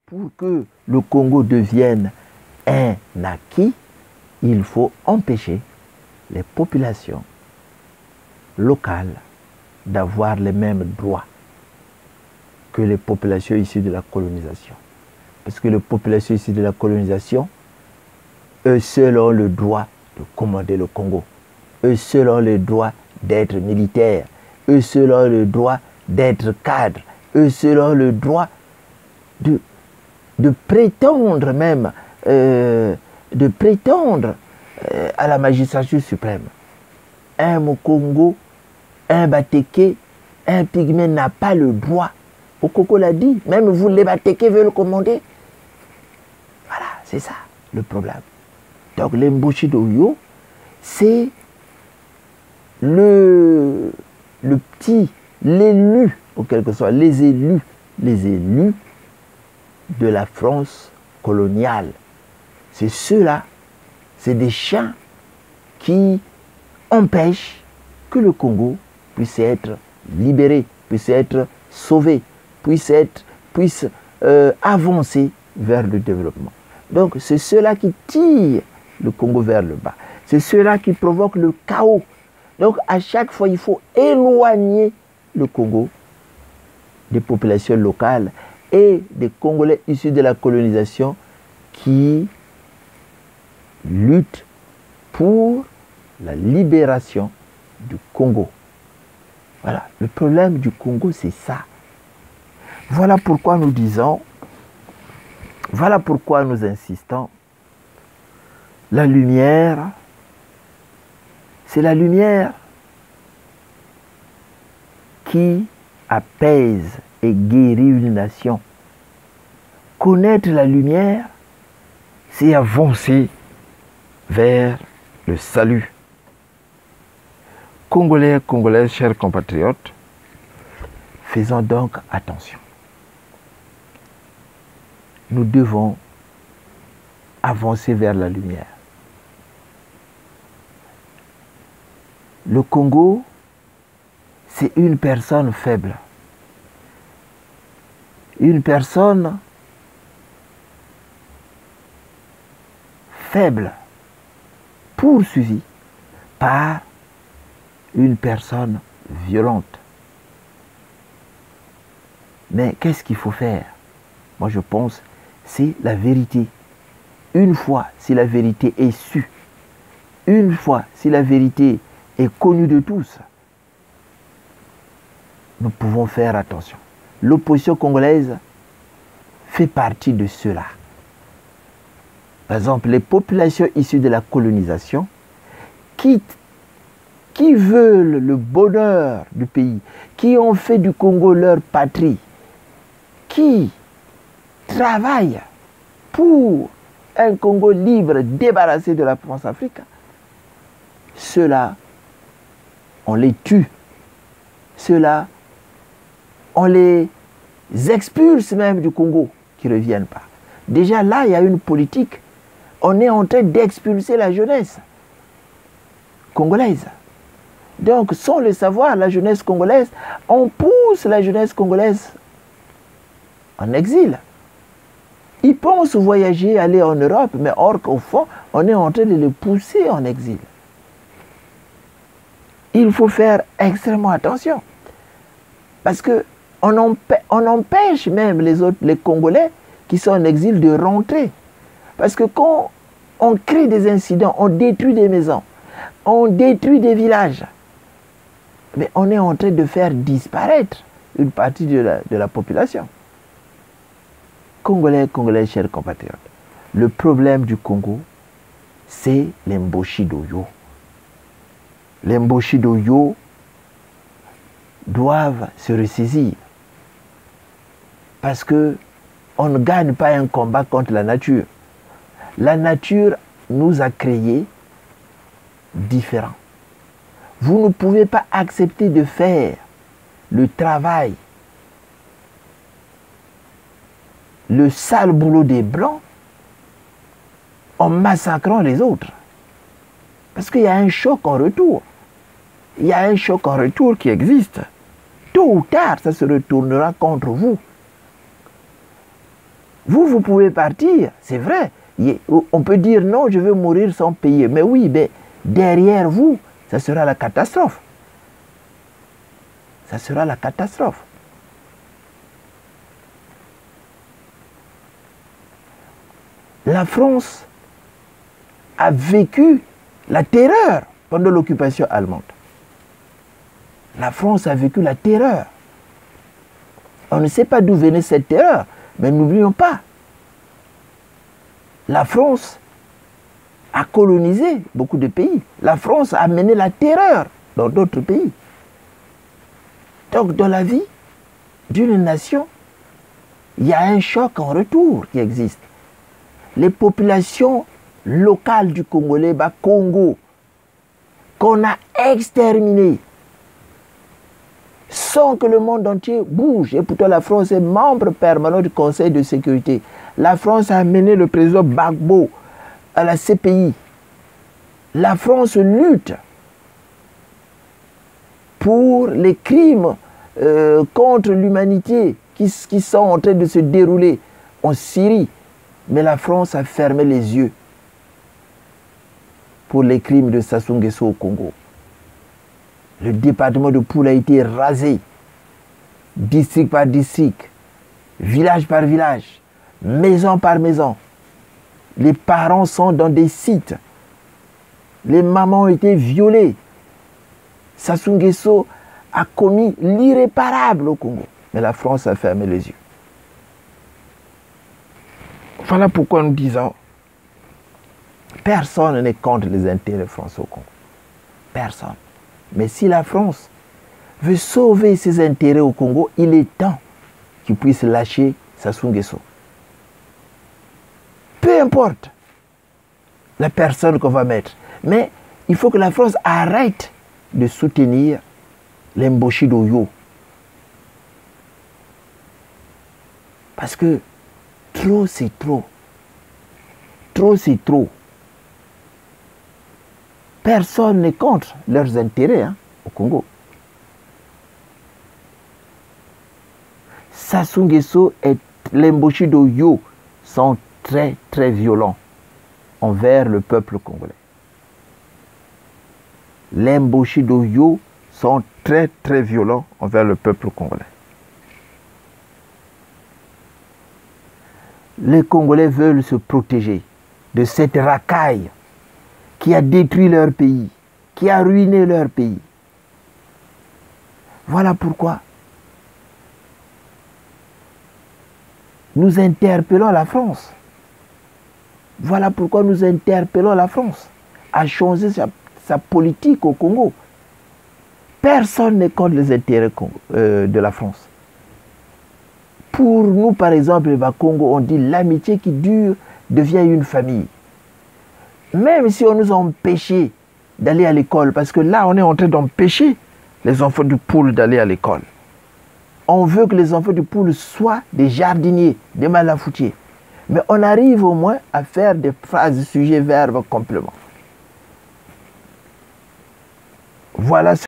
pour que le Congo devienne un acquis, il faut empêcher les populations locales d'avoir les mêmes droits que les populations issues de la colonisation. Parce que les populations issues de la colonisation, eux seuls ont le droit de commander le Congo. Eux seuls ont le droit d'être militaires. Eux seuls ont le droit d'être cadres. Eux seuls ont le droit de prétendre même, à la magistrature suprême. Un Mokongo, un Bateke, un Pygmée n'a pas le droit. Okoko l'a dit, même vous les Bateke veulent le commander. Voilà, c'est ça le problème. Donc l'Mboshi d'Oyo, c'est l'élu, ou quelque soit les élus de la France coloniale. C'est ceux-là, c'est des chiens qui empêchent que le Congo puisse être libéré, puisse être sauvé, puisse avancer vers le développement. Donc c'est ceux-là qui tirent le Congo vers le bas. C'est ceux-là qui provoquent le chaos. Donc à chaque fois, il faut éloigner le Congo des populations locales et des Congolais issus de la colonisation qui luttent pour la libération du Congo. Voilà, le problème du Congo, c'est ça. Voilà pourquoi nous disons, voilà pourquoi nous insistons, la lumière, c'est la lumière qui apaise et guérit une nation. Connaître la lumière, c'est avancer vers le salut. Congolais, Congolaises, chers compatriotes, faisons donc attention. Nous devons avancer vers la lumière. Le Congo, c'est une personne faible. Une personne faible, poursuivie par une personne violente. Mais qu'est-ce qu'il faut faire? Moi je pense, c'est la vérité. Une fois, si la vérité est sue, une fois, si la vérité est connue de tous, nous pouvons faire attention. L'opposition congolaise fait partie de cela. Par exemple, les populations issues de la colonisation qui veulent le bonheur du pays, qui ont fait du Congo leur patrie, qui travaillent pour un Congo libre, débarrassé de la France-Afrique, ceux-là, on les tue. Ceux-là, on les expulse même du Congo, qui ne reviennent pas. Déjà là, il y a une politique. On est en train d'expulser la jeunesse congolaise. Donc, sans le savoir, la jeunesse congolaise, on pousse la jeunesse congolaise en exil. Ils pensent voyager, aller en Europe, mais or qu'au fond, on est en train de les pousser en exil. Il faut faire extrêmement attention. Parce que on empêche même les Congolais qui sont en exil de rentrer. Parce que quand on crée des incidents, on détruit des maisons, on détruit des villages, mais on est en train de faire disparaître une partie de la population. Congolais, Congolais, chers compatriotes, le problème du Congo, c'est les Mboshi d'Oyo. Les Mboshi d'Oyo doivent se ressaisir. Parce que on ne gagne pas un combat contre la nature. La nature nous a créés différents. Vous ne pouvez pas accepter de faire le travail, le sale boulot des Blancs en massacrant les autres. Parce qu'il y a un choc en retour. Il y a un choc en retour qui existe. Tôt ou tard, ça se retournera contre vous. Vous pouvez partir, c'est vrai. On peut dire non, je veux mourir sans payer. Mais oui, mais derrière vous, ça sera la catastrophe. Ça sera la catastrophe. La France a vécu la terreur pendant l'occupation allemande. La France a vécu la terreur. On ne sait pas d'où venait cette terreur, mais n'oublions pas, la France a colonisé beaucoup de pays. La France a mené la terreur dans d'autres pays. Donc dans la vie d'une nation, il y a un choc en retour qui existe. Les populations locales du Congolais, Congo, qu'on a exterminées, sans que le monde entier bouge. Et pourtant la France est membre permanent du Conseil de sécurité. La France a amené le président Gbagbo à la CPI. La France lutte pour les crimes contre l'humanité qui sont en train de se dérouler en Syrie. Mais la France a fermé les yeux pour les crimes de Sassou Nguesso au Congo. Le département de Poul a été rasé, district par district, village par village, maison par maison. Les parents sont dans des sites. Les mamans ont été violées. Sassou Nguesso a commis l'irréparable au Congo. Mais la France a fermé les yeux. Voilà pourquoi nous disons, personne n'est contre les intérêts français au Congo. Personne. Mais si la France veut sauver ses intérêts au Congo, il est temps qu'il puisse lâcher Sassou Nguesso. Peu importe la personne qu'on va mettre. Mais il faut que la France arrête de soutenir l'Emboshi d'Oyo. Parce que trop, c'est trop. Trop, c'est trop. Personne n'est contre leurs intérêts au Congo. Sassou Nguesso et l'Emboshi d'Oyo sont très, très violents envers le peuple congolais. L'Emboshi d'Oyo sont très, très violents envers le peuple congolais. Les Congolais veulent se protéger de cette racaille qui a détruit leur pays, qui a ruiné leur pays. Voilà pourquoi nous interpellons la France. Voilà pourquoi nous interpellons la France à changer sa politique au Congo. Personne n'est contre les intérêts de la France. Pour nous, par exemple, au Congo, on dit l'amitié qui dure devient une famille. Même si on nous a empêchés d'aller à l'école, parce que là, on est en train d'empêcher les enfants du Poul d'aller à l'école. On veut que les enfants du Poul soient des jardiniers, des malafoutiers. Mais on arrive au moins à faire des phrases, sujet, verbe, complément. Voilà ce